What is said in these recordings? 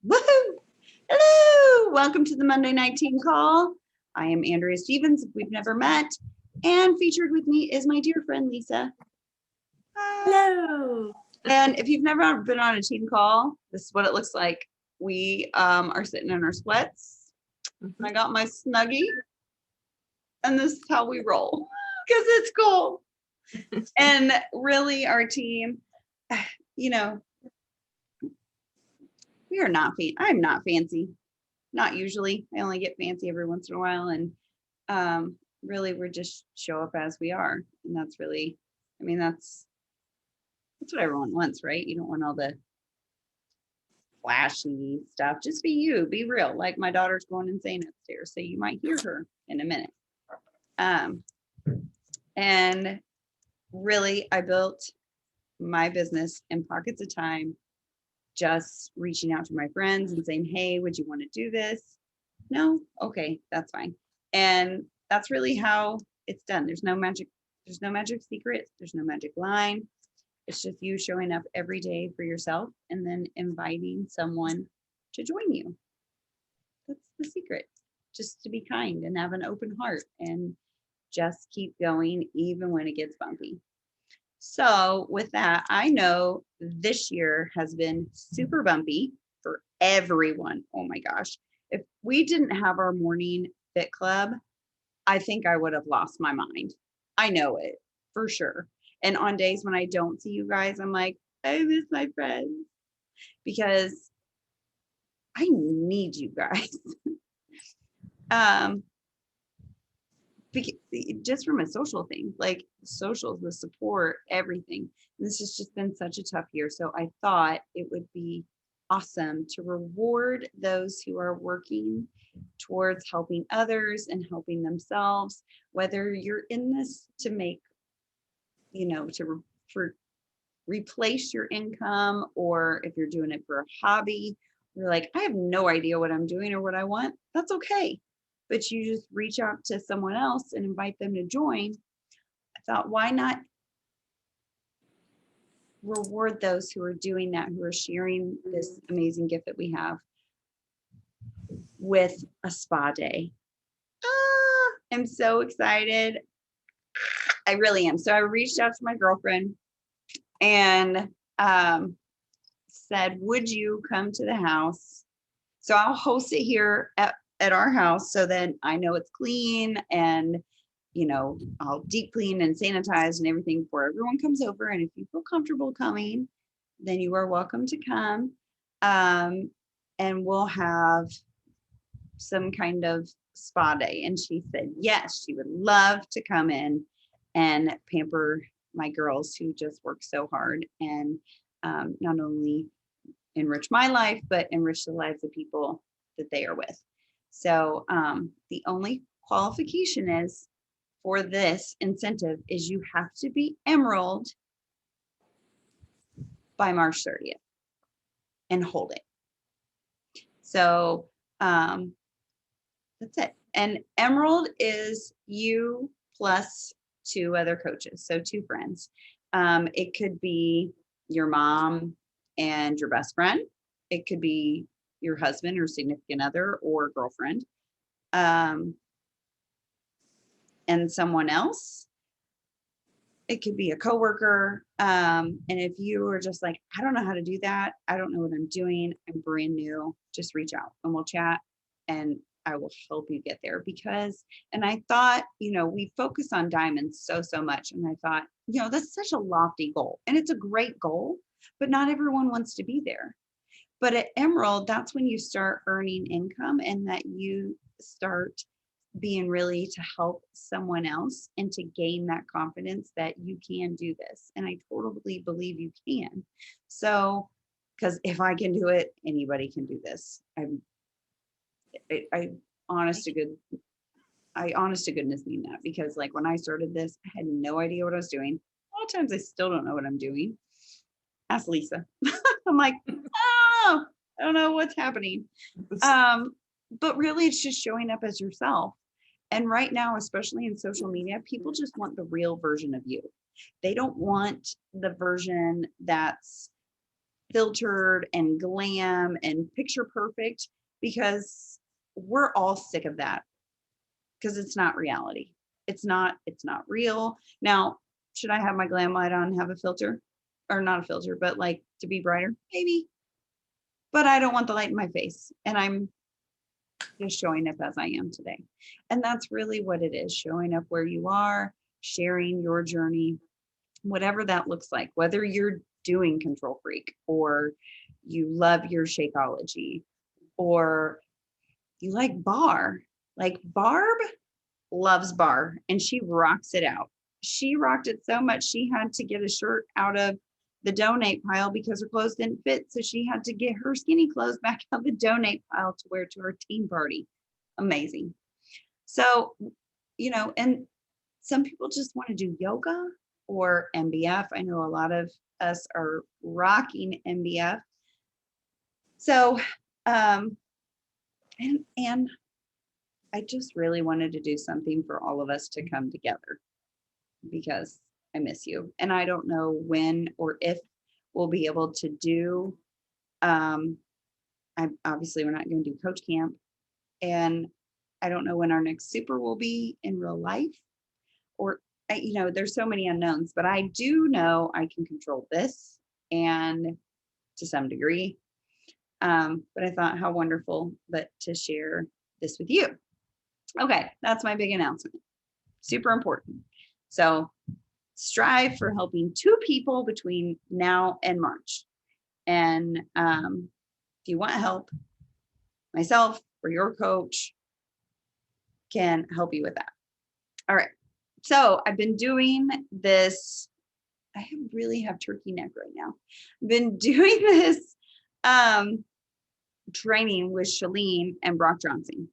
Woohoo! Hello! Welcome to the Monday Night Team Call. I am Andrea Stevens, if we've never met, and featured with me is my dear friend Lisa. Hello. And if you've never been on a team call, this is what it looks like. We are sitting in our sweats. I got my Snuggie, and this is how we roll because it's cool. And really, our team, you know, we are not. I'm not fancy. Not usually. I only get fancy every once in a while, and really we're just show up as we are, and that's really, I mean, that's what everyone wants, right? You don't want all the flashy stuff. Just be you, be real. Like my daughter's going insane upstairs, so you might hear her in a minute. And really, I built my business in pockets of time, just reaching out to my friends and saying, hey, would you want to do this? No? Okay, that's fine. And that's really how it's done. There's no magic secret. There's no magic line. It's just you showing up every day for yourself and then inviting someone to join you. That's the secret. Just to be kind and have an open heart and just keep going even when it gets bumpy. So with that, I know this year has been super bumpy for everyone. Oh my gosh. If we didn't have our morning fit club, I think I would have lost my mind. I know it for sure. And on days when I don't see you guys, I'm like, I miss my friends because I need you guys. Just from a social thing, like socials, the support, everything. And this has just been such a tough year. So I thought it would be awesome to reward those who are working towards helping others and helping themselves, whether you're in this to make, for replace your income, or if you're doing it for a hobby, you're like, I have no idea what I'm doing or what I want. That's okay. But you just reach out to someone else and invite them to join. I thought, why not reward those who are doing that, who are sharing this amazing gift that we have with a spa day. I'm so excited. I really am. So I reached out to my girlfriend and said, would you come to the house? So I'll host it here at our house, so then I know it's clean, and I'll deep clean and sanitize and everything before everyone comes over. And if you feel comfortable coming, then you are welcome to come. And we'll have some kind of spa day. And she said, yes, she would love to come in and pamper my girls who just work so hard and not only enrich my life, but enrich the lives of people that they are with. So the only qualification is for this incentive is you have to be Emerald by March 30th and hold it. So that's it. And Emerald is you plus 2 other coaches, so 2 friends. It could be your mom and your best friend. It could be your husband or significant other or girlfriend, and someone else. It could be a coworker. And if you are just like, I don't know how to do that, I don't know what I'm doing, I'm brand new, just reach out and we'll chat and I will help you get there. And I thought, we focus on diamonds so much. And I thought, that's such a lofty goal and it's a great goal, but not everyone wants to be there. But at Emerald, that's when you start earning income and that you start being really to help someone else and to gain that confidence that you can do this. And I totally believe you can. So, because if I can do it, anybody can do this. I honest to goodness mean that, because like when I started this, I had no idea what I was doing. A lot of times I still don't know what I'm doing. Ask Lisa. I'm like, oh, I don't know what's happening. But really it's just showing up as yourself. And right now, especially in social media, people just want the real version of you. They don't want the version that's filtered and glam and picture perfect, because we're all sick of that, because it's not reality. It's not real. Now, should I have my glam light on, have a filter, or not a filter, but like to be brighter? Maybe, but I don't want the light in my face. And I'm just showing up as I am today. And that's really what it is, showing up where you are, sharing your journey, whatever that looks like, whether you're doing Control Freak, or you love your Shakeology, or you like barre. Like Barb loves barre and she rocks it out. She rocked it so much she had to get a shirt out of the donate pile because her clothes didn't fit. So she had to get her skinny clothes back out of the donate pile to wear to her teen party. Amazing. So, and some people just want to do yoga or MBF. I know a lot of us are rocking MBF. So, and I just really wanted to do something for all of us to come together, because I miss you. And I don't know when or if we'll be able to do, obviously we're not going to do coach camp, and I don't know when our next super will be in real life, or, there's so many unknowns, but I do know I can control this, and to some degree. But I thought how wonderful that to share this with you. Okay, that's my big announcement. Super important. So strive for helping 2 people between now and March. And if you want help, myself or your coach can help you with that. All right. So I've been doing this. I really have turkey neck right now. I've been doing this training with Chalene and Brock Johnson.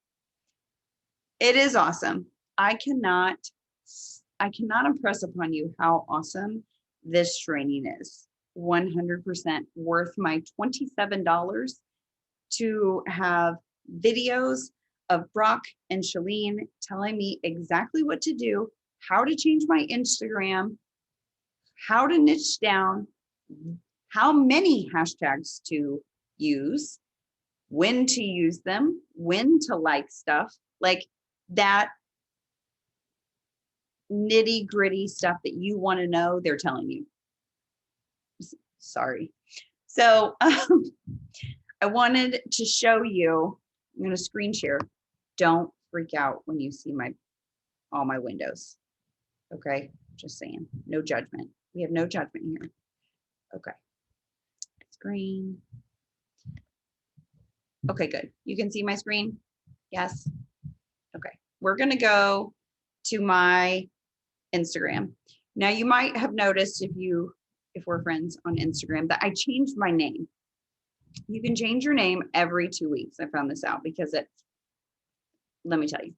It is awesome. I cannot impress upon you how awesome this training is. 100% worth my $27 to have videos of Brock and Chalene telling me exactly what to do, how to change my Instagram, how to niche down, how many hashtags to use, when to use them, when to like stuff, like that nitty gritty stuff that you want to know, they're telling you. Sorry. So I wanted to show you, I'm going to screen share. Don't freak out when you see all my windows. Okay. Just saying, no judgment. We have no judgment here. Okay. Screen. Okay, good. You can see my screen? Yes. Okay. We're going to go to my Instagram. Now you might have noticed if we're friends on Instagram that I changed my name. You can change your name every 2 weeks. I found this out because let me tell you.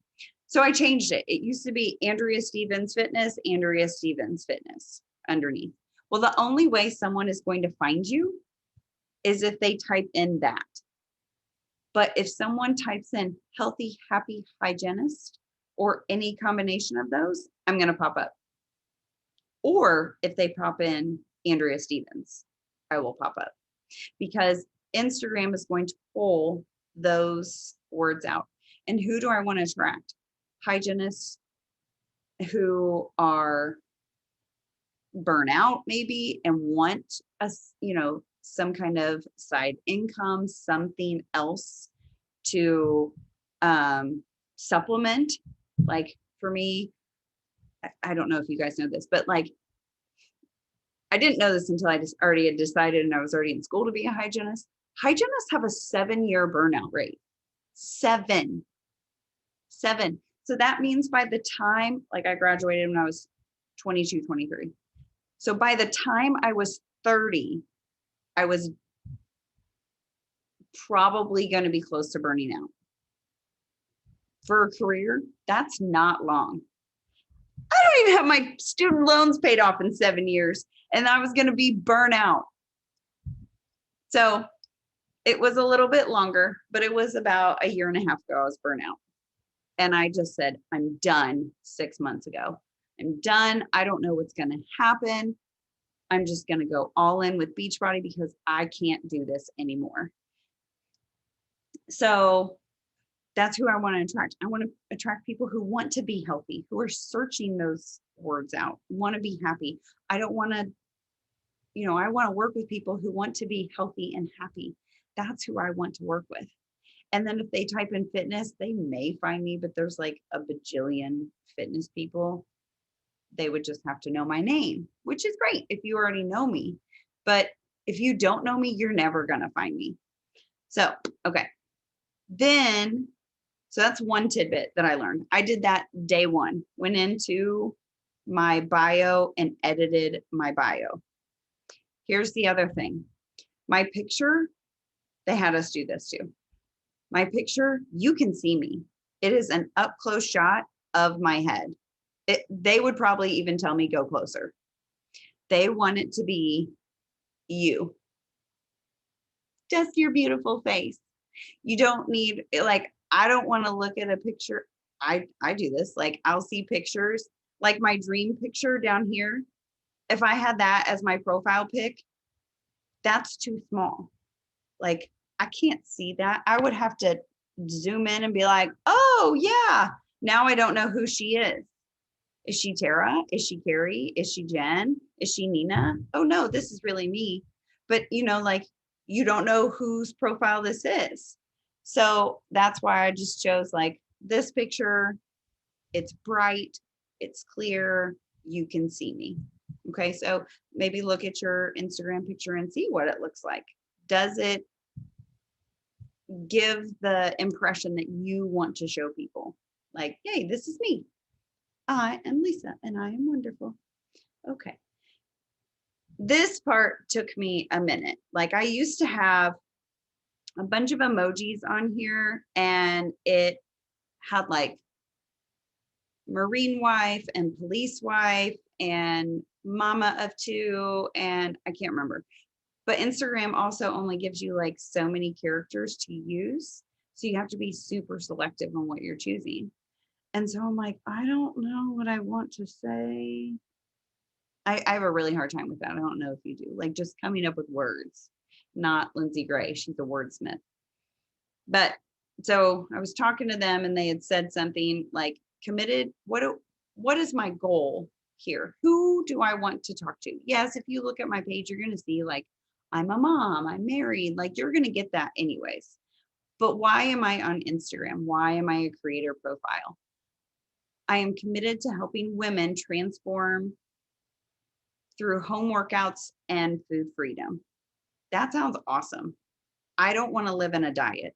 So I changed it. It used to be Andrea Stevens Fitness, Andrea Stevens Fitness underneath. Well, the only way someone is going to find you is if they type in that. But if someone types in healthy, happy hygienist or any combination of those, I'm going to pop up. Or if they pop in Andrea Stevens, I will pop up, because Instagram is going to pull those words out. And who do I want to attract? Hygienists who are burnout maybe and want some kind of side income, something else to supplement. Like for me, I don't know if you guys know this, but like I didn't know this until I just already had decided, and I was already in school to be a hygienist. Hygienists have a 7-year burnout rate. 7. So that means by the time, like I graduated when I was 22, 23. So by the time I was 30, I was probably going to be close to burning out. For a career, that's not long. I don't even have my student loans paid off in 7 years, and I was going to be burnt out. So it was a little bit longer, but it was about a year and a half ago I was burnt out. And I just said, I'm done 6 months ago. I'm done. I don't know what's going to happen. I'm just going to go all in with Beachbody because I can't do this anymore. So that's who I want to attract. I want to attract people who want to be healthy, who are searching those words out, want to be happy. I don't want to, I want to work with people who want to be healthy and happy. That's who I want to work with. And then if they type in fitness, they may find me, but there's like a bajillion fitness people. They would just have to know my name, which is great if you already know me. But if you don't know me, you're never going to find me. So, okay. Then, so that's one tidbit that I learned. I did that day one, went into my bio and edited my bio. Here's the other thing. My picture, they had us do this too. My picture, you can see me. It is an up close shot of my head. They would probably even tell me go closer. They want it to be you. Just your beautiful face. You don't need, like, I don't want to look at a picture. I do this. Like, I'll see pictures, like my dream picture down here. If I had that as my profile pic, that's too small. Like, I can't see that. I would have to zoom in and be like, oh, yeah. Now I don't know who she is. Is she Tara? Is she Carrie? Is she Jen? Is she Nina? Oh, no, this is really me. But, like, you don't know whose profile this is. So that's why I just chose like this picture. It's bright, it's clear, you can see me. Okay, so maybe look at your Instagram picture and see what it looks like. Does it give the impression that you want to show people? Like, hey, this is me. I am Lisa and I am wonderful. Okay. This part took me a minute. Like, I used to have a bunch of emojis on here, and it had like Marine wife and police wife and mama of two, and I can't remember. But Instagram also only gives you like so many characters to use. So you have to be super selective on what you're choosing. And so I'm like, I don't know what I want to say. I have a really hard time with that. I don't know if you do. Like, just coming up with words, not Lindsay Gray. She's a wordsmith. But so I was talking to them and they had said something like, committed. What is my goal here? Who do I want to talk to? Yes, if you look at my page, you're going to see like, I'm a mom, I'm married, like you're going to get that anyways. But why am I on Instagram? Why am I a creator profile? I am committed to helping women transform through home workouts and food freedom. That sounds awesome. I don't want to live in a diet.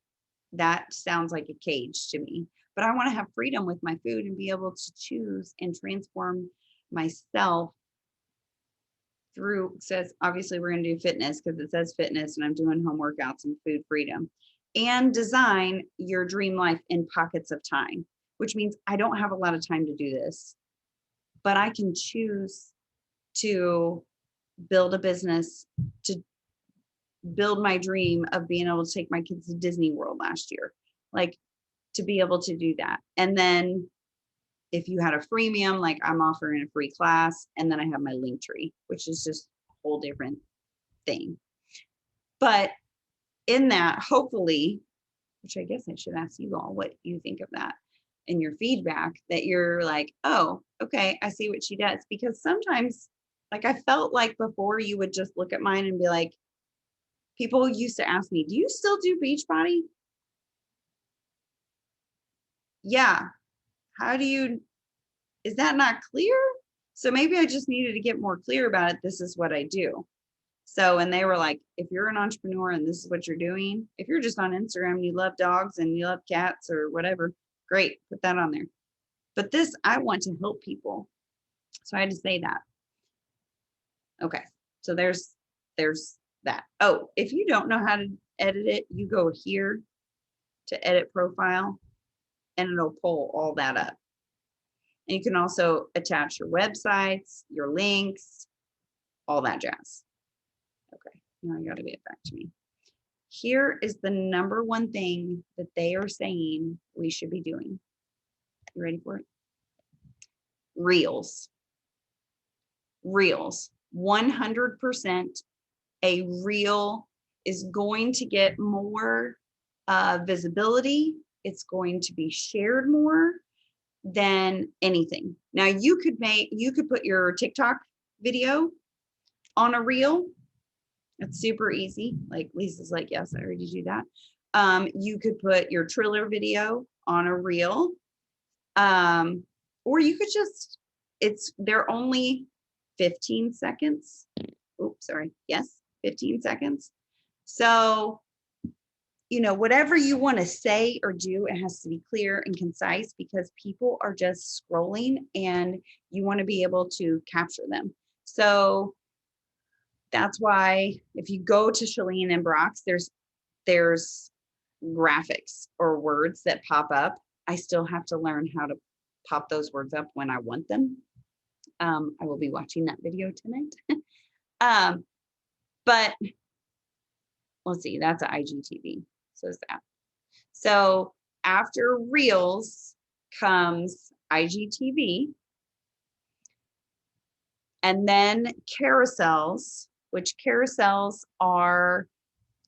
That sounds like a cage to me, but I want to have freedom with my food and be able to choose and transform myself through. Says obviously we're going to do fitness because it says fitness, and I'm doing home workouts and food freedom, and design your dream life in pockets of time, which means I don't have a lot of time to do this, but I can choose to build a business, to build my dream of being able to take my kids to Disney World last year, like to be able to do that. And then if you had a freemium, like I'm offering a free class, and then I have my Linktree, which is just a whole different thing. But in that, hopefully, which I guess I should ask you all what you think of that and your feedback, that you're like, oh, okay, I see what she does. Because sometimes, like, I felt like before you would just look at mine and be like, people used to ask me, do you still do Beachbody? Yeah. How do you, is that not clear? So maybe I just needed to get more clear about it. This is what I do. So, and they were like, if you're an entrepreneur and this is what you're doing, if you're just on Instagram and you love dogs and you love cats or whatever, great, put that on there. But this, I want to help people. So I had to say that. Okay. So there's that. Oh, if you don't know how to edit it, you go here to edit profile and it'll pull all that up. And you can also attach your websites, your links, all that jazz. Okay, now you got to get back to me. Here is the number one thing that they are saying we should be doing. You ready for it? Reels. Reels. 100% a reel is going to get more visibility. It's going to be shared more than anything. Now you could put your TikTok video on a reel. It's super easy. Like Lisa's like, yes, I already do that. You could put your Triller video on a reel. Or you could just, they're only 15 seconds. Oops, sorry. Yes, 15 seconds. So, whatever you want to say or do, it has to be clear and concise because people are just scrolling and you want to be able to capture them. So that's why if you go to Chalene and Brock's, there's graphics or words that pop up. I still have to learn how to pop those words up when I want them. I will be watching that video tonight. But let's see, that's an IGTV. So is that. So after Reels comes IGTV, and then carousels, which carousels are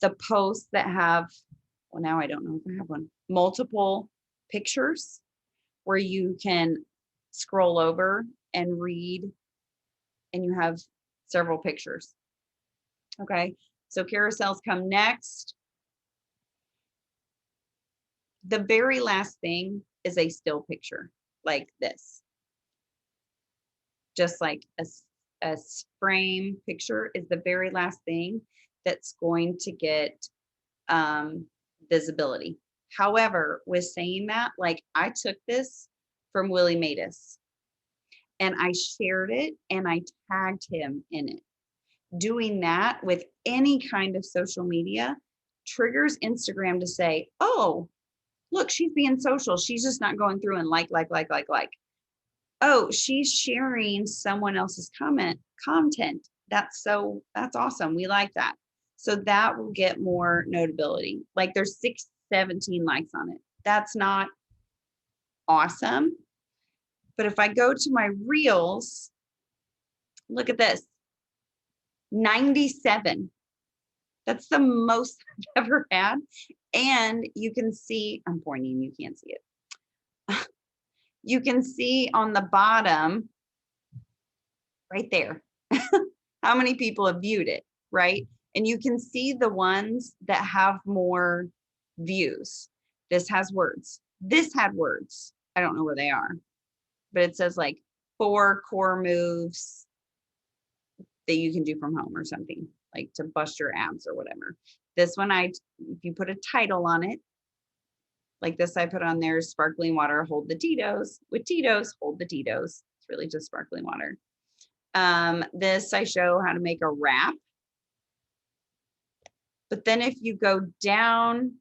the posts that have, well, now I don't know if I have one, multiple pictures where you can scroll over and read and you have several pictures. Okay, so carousels come next. The very last thing is a still picture like this. Just like a frame picture is the very last thing that's going to get visibility. However, with saying that, like I took this from Willie Matus and I shared it and I tagged him in it. Doing that with any kind of social media triggers Instagram to say, oh, look, she's being social. She's just not going through and like. Oh, she's sharing someone else's content. That's awesome. We like that. So that will get more notability. Like there's 617 likes on it. That's not awesome. But if I go to my reels, look at this, 97. That's the most I've ever had. And you can see, I'm pointing, you can't see it. You can see on the bottom right there, how many people have viewed it, right? And you can see the ones that have more views. This has words. This had words. I don't know where they are, but it says like 4 core moves that you can do from home or something, like to bust your abs or whatever. This one, if you put a title on it, like this, I put on there, sparkling water, hold the Tito's. With Tito's, hold the Tito's. It's really just sparkling water. This, I show how to make a wrap. But then if you go down,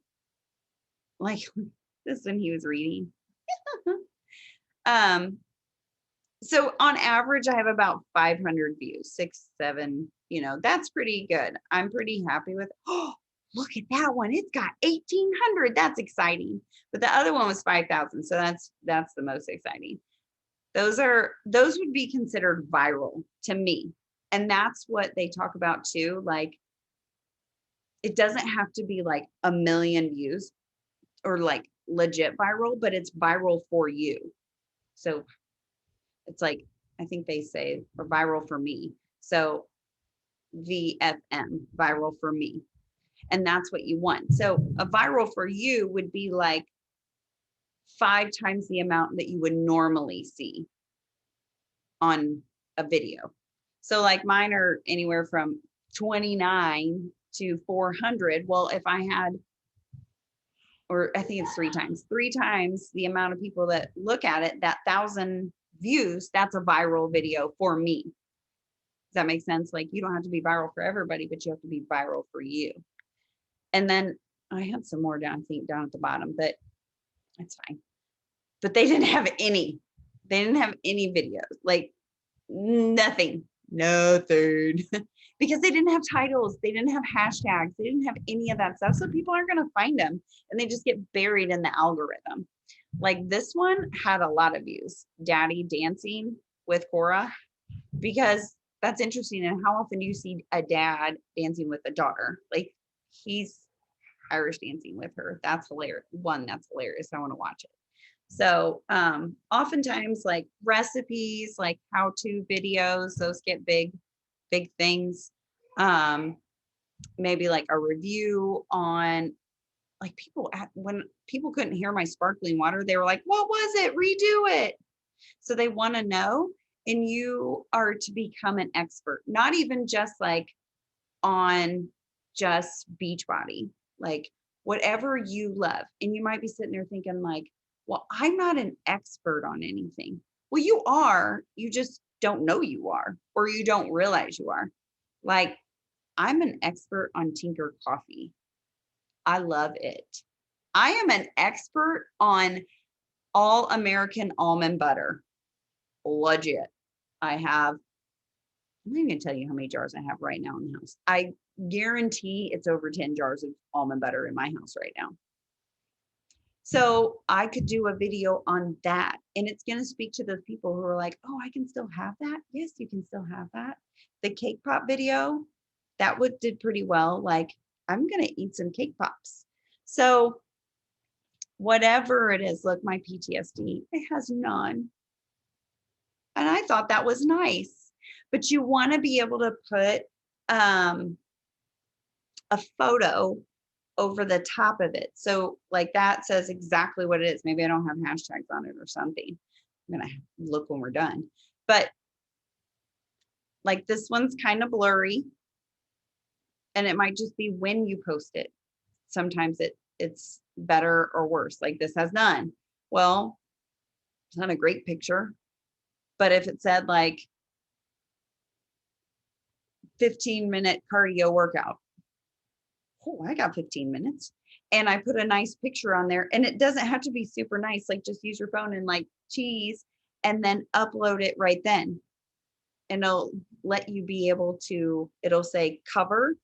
like this one he was reading. So on average, I have about 500 views, 6, 7, that's pretty good. I'm pretty happy with, oh, look at that one. It's got 1,800. That's exciting. But the other one was 5,000. So that's the most exciting. Those would be considered viral to me. And that's what they talk about too. Like, it doesn't have to be like 1 million views or like legit viral, but it's viral for you. So it's like, I think they say, or viral for me. So VFM, viral for me. And that's what you want. So a viral for you would be like 5 times the amount that you would normally see on a video. So like mine are anywhere from 29 to 400. Well, if I had, or I think it's 3 times the amount of people that look at it, that 1,000 views, that's a viral video for me. Does that make sense? Like you don't have to be viral for everybody, but you have to be viral for you. And then I had some more down, I think, down at the bottom, but that's fine. But they didn't have any. They didn't have any videos, like nothing. Because they didn't have titles. They didn't have hashtags. They didn't have any of that stuff. So people aren't going to find them and they just get buried in the algorithm. Like this one had a lot of views, Daddy dancing with Cora, because that's interesting. And how often do you see a dad dancing with a daughter? Like he's Irish dancing with her. That's hilarious. That's hilarious. I want to watch it. So oftentimes like recipes, like how-to videos, those get big things. Maybe like a review on like when people couldn't hear my sparkling water, they were like, what was it? Redo it. So they want to know, and you are to become an expert, not even just like on just Beachbody, like whatever you love. And you might be sitting there thinking like, well, I'm not an expert on anything. Well, you are, you just don't know you are, or you don't realize you are. Like I'm an expert on Tinker coffee. I love it. I am an expert on all American almond butter. Legit. I have, I'm not even gonna tell you how many jars I have right now in the house. I guarantee it's over 10 jars of almond butter in my house right now. So I could do a video on that, and it's going to speak to those people who are like, oh, I can still have that. Yes, you can still have that. The cake pop video, that did pretty well. Like I'm going to eat some cake pops. So whatever it is, look, my PTSD, it has none. And I thought that was nice, but you want to be able to put a photo over the top of it. So like that says exactly what it is. Maybe I don't have hashtags on it or something. I'm going to look when we're done. But like this one's kind of blurry, and it might just be when you post it. Sometimes it's better or worse. Like this has none. Well, it's not a great picture, but if it said like 15-minute cardio workout, oh, I got 15 minutes. And I put a nice picture on there, and it doesn't have to be super nice. Like just use your phone and like cheese and then upload it right then. And it'll let you be able to, it'll say cover,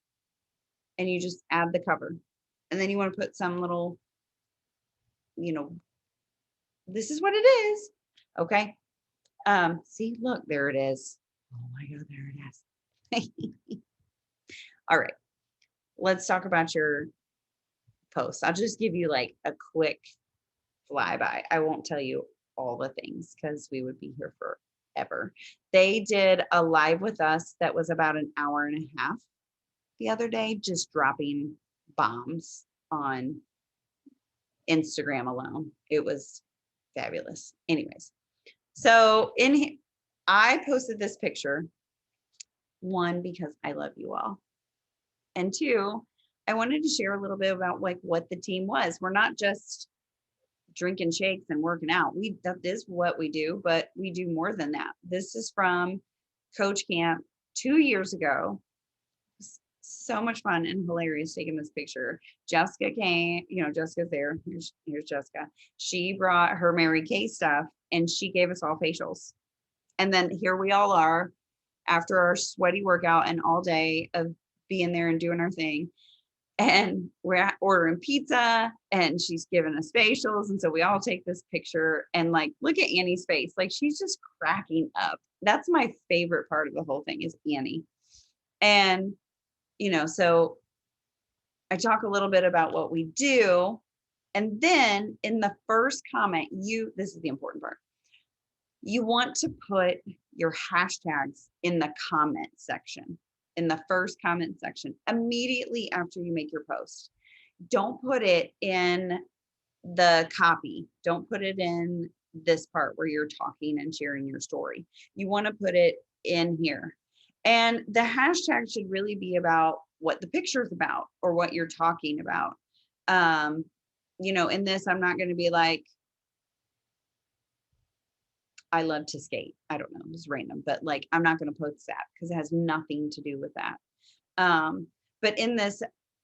and you just add the cover. And then you want to put some little, this is what it is. Okay. See, look, there it is. Oh my God, there it is. All right. Let's talk about your posts. I'll just give you like a quick flyby. I won't tell you all the things because we would be here forever. They did a live with us that was about an hour and a half the other day, just dropping bombs on Instagram alone. It was fabulous. Anyways, so I posted this picture, one, because I love you all. And two, I wanted to share a little bit about like what the team was. We're not just drinking shakes and working out. That is what we do, but we do more than that. This is from Coach Camp 2 years ago. So much fun and hilarious taking this picture. Jessica came, Jessica's there. Here's Jessica. She brought her Mary Kay stuff, and she gave us all facials. And then here we all are after our sweaty workout and all day of being there and doing our thing. And we're ordering pizza, and she's giving us facials. And so we all take this picture, and like, look at Annie's face. Like she's just cracking up. That's my favorite part of the whole thing is Annie. And, so I talk a little bit about what we do. And then in the first comment, this is the important part. You want to put your hashtags in the comment section, in the first comment section, immediately after you make your post. Don't put it in the copy. Don't put it in this part where you're talking and sharing your story. You want to put it in here. And the hashtag should really be about what the picture is about or what you're talking about. In this, I'm not going to be like, I love to skate. I don't know, it's random, but like, I'm not going to post that because it has nothing to do with that. But in this,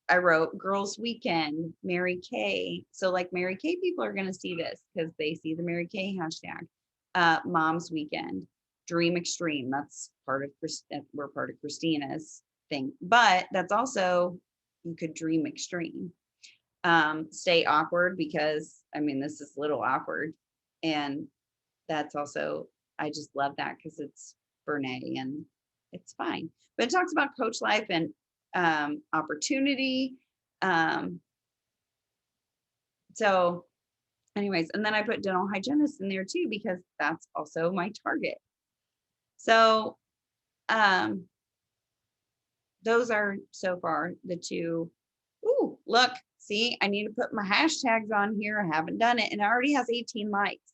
I wrote Girls Weekend, Mary Kay. So like Mary Kay people are going to see this because they see the Mary Kay hashtag. Mom's Weekend, Dream Extreme. That's we're part of Christina's thing, but that's also, you could dream extreme. Stay awkward because this is a little awkward. And that's also, I just love that because it's Brene and It's fine. But it talks about coach life and opportunity. Um, so anyways, and then I put dental hygienist in there too, because that's also my target. So those are so far the two. Ooh, look, see, I need to put my hashtags on here. I haven't done it, and it already has 18 likes.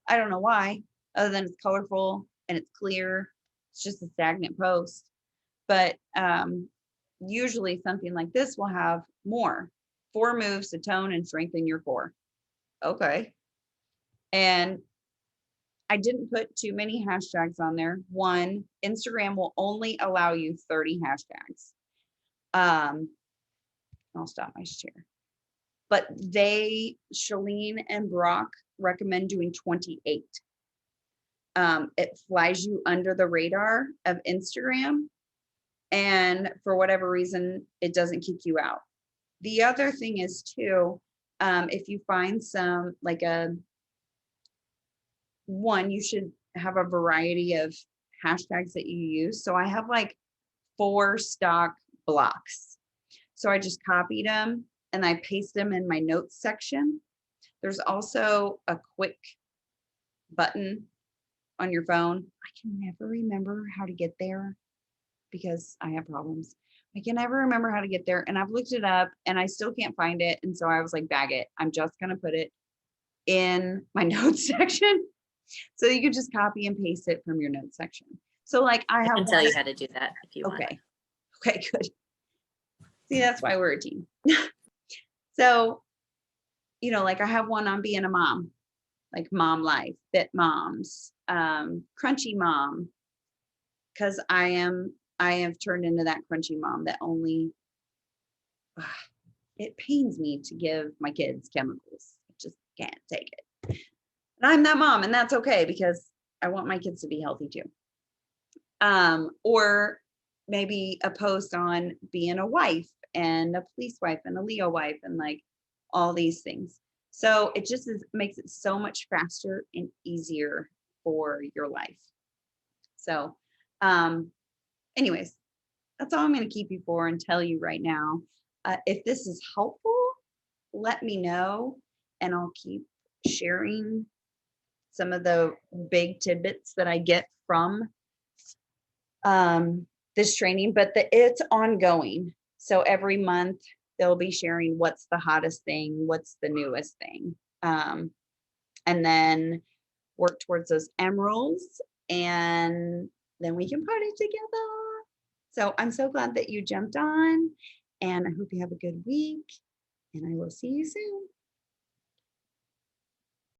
I don't know why, other than it's colorful and it's clear. It's just a stagnant post. But usually something like this will have more. 4 moves to tone and strengthen your core. Okay. And I didn't put too many hashtags on there. One, Instagram will only allow you 30 hashtags. I'll stop my share. But Shalene and Brock recommend doing 28. It flies you under the radar of Instagram. And for whatever reason, it doesn't kick you out. The other thing is too, if you find some like you should have a variety of hashtags that you use. So I have like 4 stock blocks. So I just copied them and I paste them in my notes section. There's also a quick button on your phone. I can never remember how to get there because I have problems. I can never remember how to get there, and I've looked it up and I still can't find it. And so I was like, bag it. I'm just going to put it in my notes section. So you could just copy and paste it from your notes section. So like I can tell you how to do that if you want. Okay, good. See, that's why we're a team. So, like I have one on being a mom, like mom life, fit moms, crunchy mom, because I have turned into that crunchy mom that only, it pains me to give my kids chemicals. I just can't take it. And I'm that mom, and that's okay because I want my kids to be healthy too. Or maybe a post on being a wife and a police wife and a Leo wife and like all these things. So it just makes it so much faster and easier for your life. So anyways, that's all I'm going to keep you for and tell you right now. If this is helpful, let me know and I'll keep sharing some of the big tidbits that I get from this training, but it's ongoing. So every month they'll be sharing what's the hottest thing, what's the newest thing, and then work towards those emeralds, and then we can party together. So I'm so glad that you jumped on, and I hope you have a good week, and I will see you soon.